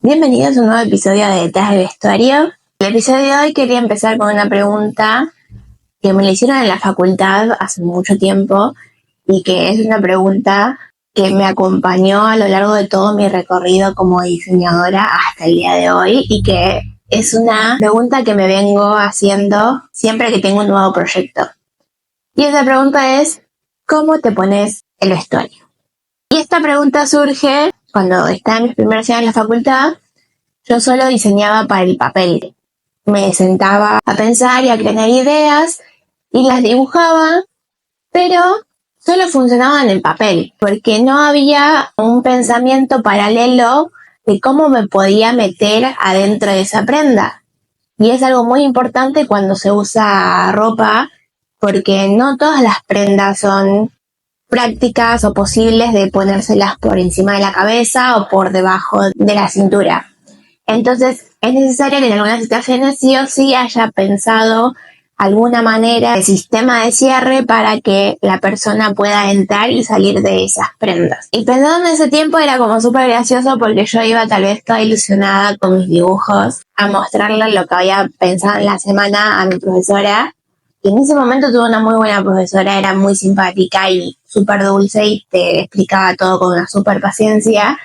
Bienvenidos a un nuevo episodio de Detrás del Vestuario. El episodio de hoy quería empezar con una pregunta que me la hicieron en la facultad hace mucho tiempo y que es una pregunta que me acompañó a lo largo de todo mi recorrido como diseñadora hasta el día de hoy y que es una pregunta que me vengo haciendo siempre que tengo un nuevo proyecto. Y esa pregunta es, ¿cómo te pones el vestuario? Y esta pregunta surge cuando estaba en mis primeros años en la facultad. Yo solo diseñaba para el papel. Me sentaba a pensar y a crear ideas y las dibujaba, pero solo funcionaba en el papel, porque no había un pensamiento paralelo de cómo me podía meter adentro de esa prenda. Y es algo muy importante cuando se usa ropa, porque no todas las prendas son prácticas o posibles de ponérselas por encima de la cabeza o por debajo de la cintura. Entonces es necesario que en algunas situaciones sí o sí haya pensado alguna manera de sistema de cierre para que la persona pueda entrar y salir de esas prendas. Y pensando en ese tiempo era como súper gracioso porque yo iba tal vez toda ilusionada con mis dibujos a mostrarle lo que había pensado en la semana a mi profesora. Y en ese momento tuve una muy buena profesora, era muy simpática y súper dulce y te explicaba todo con una súper paciencia.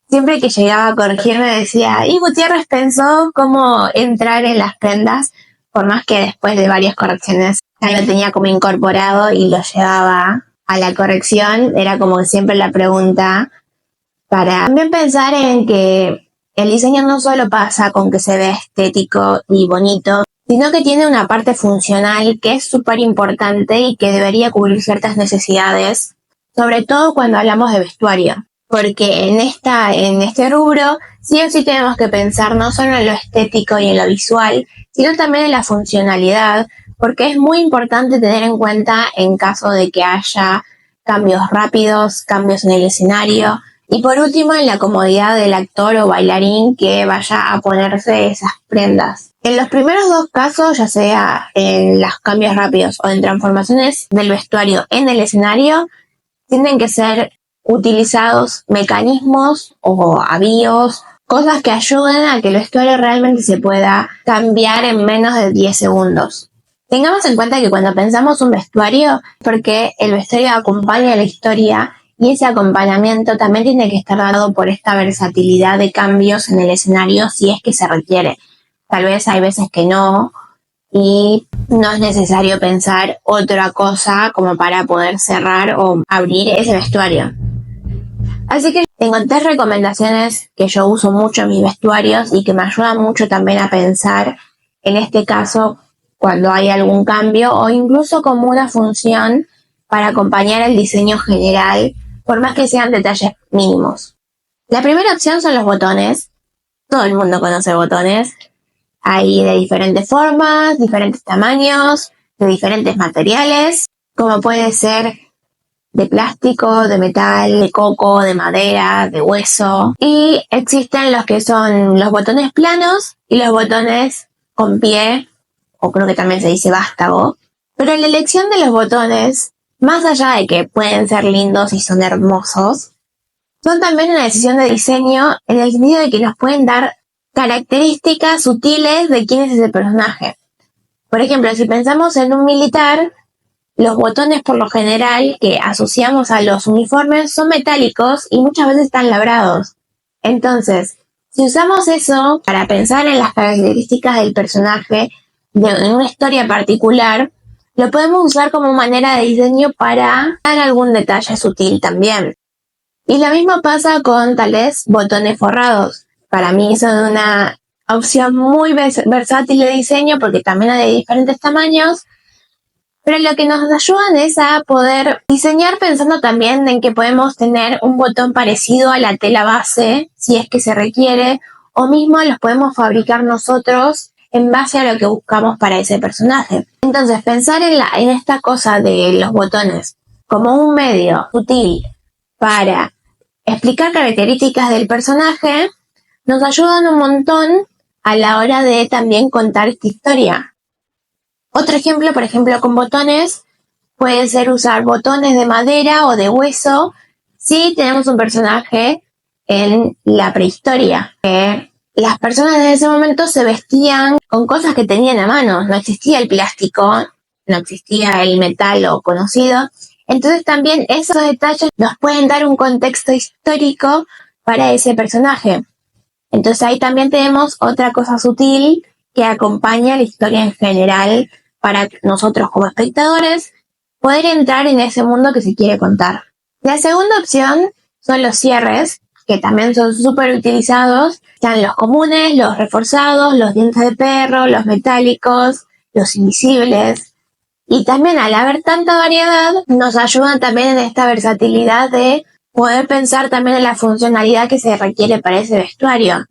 Siempre que llegaba a corregirme decía, y Gutiérrez pensó cómo entrar en las prendas, por más que después de varias correcciones ya lo tenía como incorporado y lo llevaba a la corrección, era como siempre la pregunta para también pensar en que el diseño no solo pasa con que se ve estético y bonito, sino que tiene una parte funcional que es súper importante y que debería cubrir ciertas necesidades, sobre todo cuando hablamos de vestuario. Porque en este rubro sí o sí tenemos que pensar no solo en lo estético y en lo visual, sino también en la funcionalidad, porque es muy importante tener en cuenta en caso de que haya cambios rápidos, cambios en el escenario, y por último en la comodidad del actor o bailarín que vaya a ponerse esas prendas. En los primeros dos casos, ya sea en los cambios rápidos o en transformaciones del vestuario en el escenario, tienen que ser utilizados mecanismos o avíos, cosas que ayuden a que el vestuario realmente se pueda cambiar en menos de 10 segundos. Tengamos en cuenta que cuando pensamos un vestuario, porque el vestuario acompaña la historia y ese acompañamiento también tiene que estar dado por esta versatilidad de cambios en el escenario si es que se requiere. Tal vez hay veces que no, y no es necesario pensar otra cosa como para poder cerrar o abrir ese vestuario. Así que tengo 3 recomendaciones que yo uso mucho en mis vestuarios y que me ayudan mucho también a pensar en este caso cuando hay algún cambio o incluso como una función para acompañar el diseño general, por más que sean detalles mínimos. La primera opción son los botones. Todo el mundo conoce botones. Hay de diferentes formas, diferentes tamaños, de diferentes materiales, como puede ser de plástico, de metal, de coco, de madera, de hueso. Y existen los que son los botones planos y los botones con pie, o creo que también se dice vástago. Pero la elección de los botones, más allá de que pueden ser lindos y son hermosos, son también una decisión de diseño en el sentido de que nos pueden dar características sutiles de quién es ese personaje. Por ejemplo, si pensamos en un militar, los botones por lo general que asociamos a los uniformes son metálicos y muchas veces están labrados. Entonces, si usamos eso para pensar en las características del personaje en una historia particular, lo podemos usar como manera de diseño para dar algún detalle sutil también. Y lo mismo pasa con tal vez botones forrados. Para mí son una opción muy versátil de diseño porque también hay de diferentes tamaños, pero lo que nos ayudan es a poder diseñar pensando también en que podemos tener un botón parecido a la tela base, si es que se requiere, o mismo los podemos fabricar nosotros en base a lo que buscamos para ese personaje. Entonces, pensar en esta cosa de los botones como un medio útil para explicar características del personaje nos ayudan un montón a la hora de también contar esta historia. Otro ejemplo, por ejemplo, con botones, puede ser usar botones de madera o de hueso si tenemos un personaje en la prehistoria, que las personas de ese momento se vestían con cosas que tenían a mano. No existía el plástico, no existía el metal o conocido. Entonces también esos detalles nos pueden dar un contexto histórico para ese personaje. Entonces ahí también tenemos otra cosa sutil que acompaña la historia en general para nosotros como espectadores poder entrar en ese mundo que se quiere contar. La segunda opción son los cierres, que también son súper utilizados. Están los comunes, los reforzados, los dientes de perro, los metálicos, los invisibles. Y también al haber tanta variedad, nos ayudan también en esta versatilidad de poder pensar también en la funcionalidad que se requiere para ese vestuario.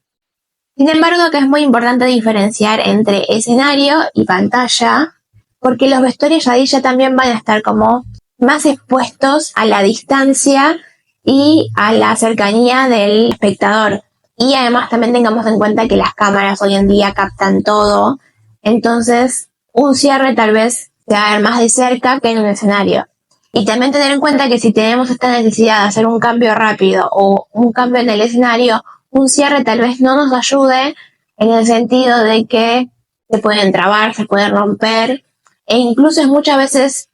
Sin embargo, acá es muy importante diferenciar entre escenario y pantalla, porque los vestuarios ahí ya también van a estar como más expuestos a la distancia y a la cercanía del espectador. Y además también tengamos en cuenta que las cámaras hoy en día captan todo, entonces un cierre tal vez se va a ver más de cerca que en un escenario. Y también tener en cuenta que si tenemos esta necesidad de hacer un cambio rápido o un cambio en el escenario, un cierre tal vez no nos ayude en el sentido de que se pueden trabar, se pueden romper, e incluso muchas veces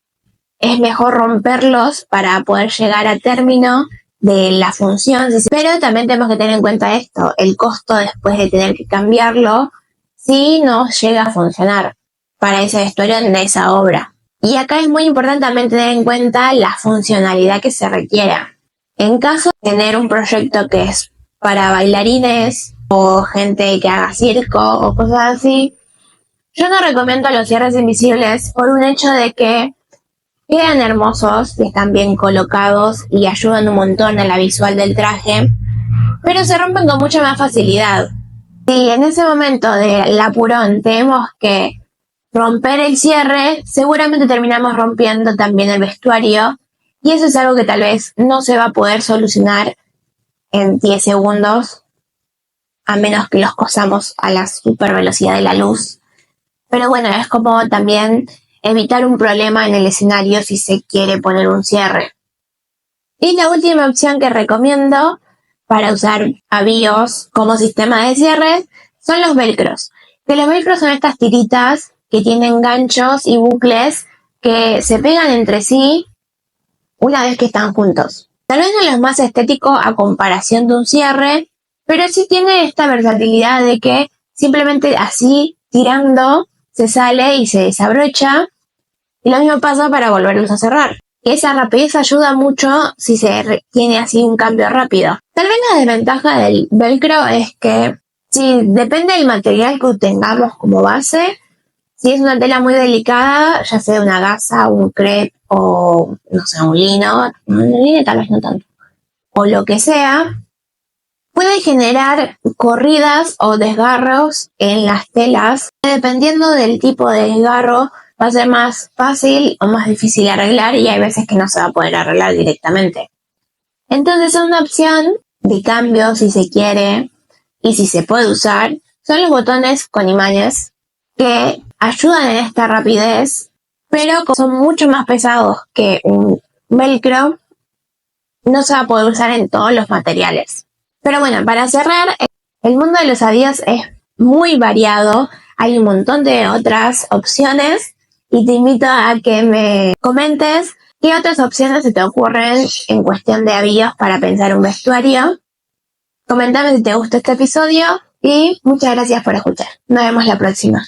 es mejor romperlos para poder llegar a término de la función. Pero también tenemos que tener en cuenta esto, el costo después de tener que cambiarlo si no llega a funcionar para ese vestuario en esa obra. Y acá es muy importante también tener en cuenta la funcionalidad que se requiera. En caso de tener un proyecto que es para bailarines o gente que haga circo o cosas así, yo no recomiendo los cierres invisibles por un hecho de que quedan hermosos, están bien colocados y ayudan un montón a la visual del traje, pero se rompen con mucha más facilidad. Si en ese momento del apurón tenemos que romper el cierre, seguramente terminamos rompiendo también el vestuario, y eso es algo que tal vez no se va a poder solucionar en 10 segundos, a menos que los cosamos a la super velocidad de la luz. Pero bueno, es como también evitar un problema en el escenario si se quiere poner un cierre. Y la última opción que recomiendo para usar avíos como sistema de cierre son los velcros. Que los velcros son estas tiritas que tienen ganchos y bucles que se pegan entre sí una vez que están juntos. Tal vez no es lo más estético a comparación de un cierre, pero sí tiene esta versatilidad de que simplemente así tirando se sale y se desabrocha, y lo mismo pasa para volverlos a cerrar. Y esa rapidez ayuda mucho si se tiene así un cambio rápido. Tal vez la desventaja del velcro es que si depende del material que tengamos como base, si es una tela muy delicada, ya sea una gasa, un crepe o no sé, un lino tal vez no tanto, o lo que sea, puede generar corridas o desgarros en las telas. Dependiendo del tipo de desgarro, va a ser más fácil o más difícil arreglar, y hay veces que no se va a poder arreglar directamente. Entonces una opción de cambio, si se quiere y si se puede usar, son los botones con imanes que ayudan en esta rapidez, pero son mucho más pesados que un velcro. No se va a poder usar en todos los materiales. Pero bueno, para cerrar, el mundo de los avíos es muy variado. Hay un montón de otras opciones y te invito a que me comentes qué otras opciones se te ocurren en cuestión de avíos para pensar un vestuario. Comentame si te gustó este episodio y muchas gracias por escuchar. Nos vemos la próxima.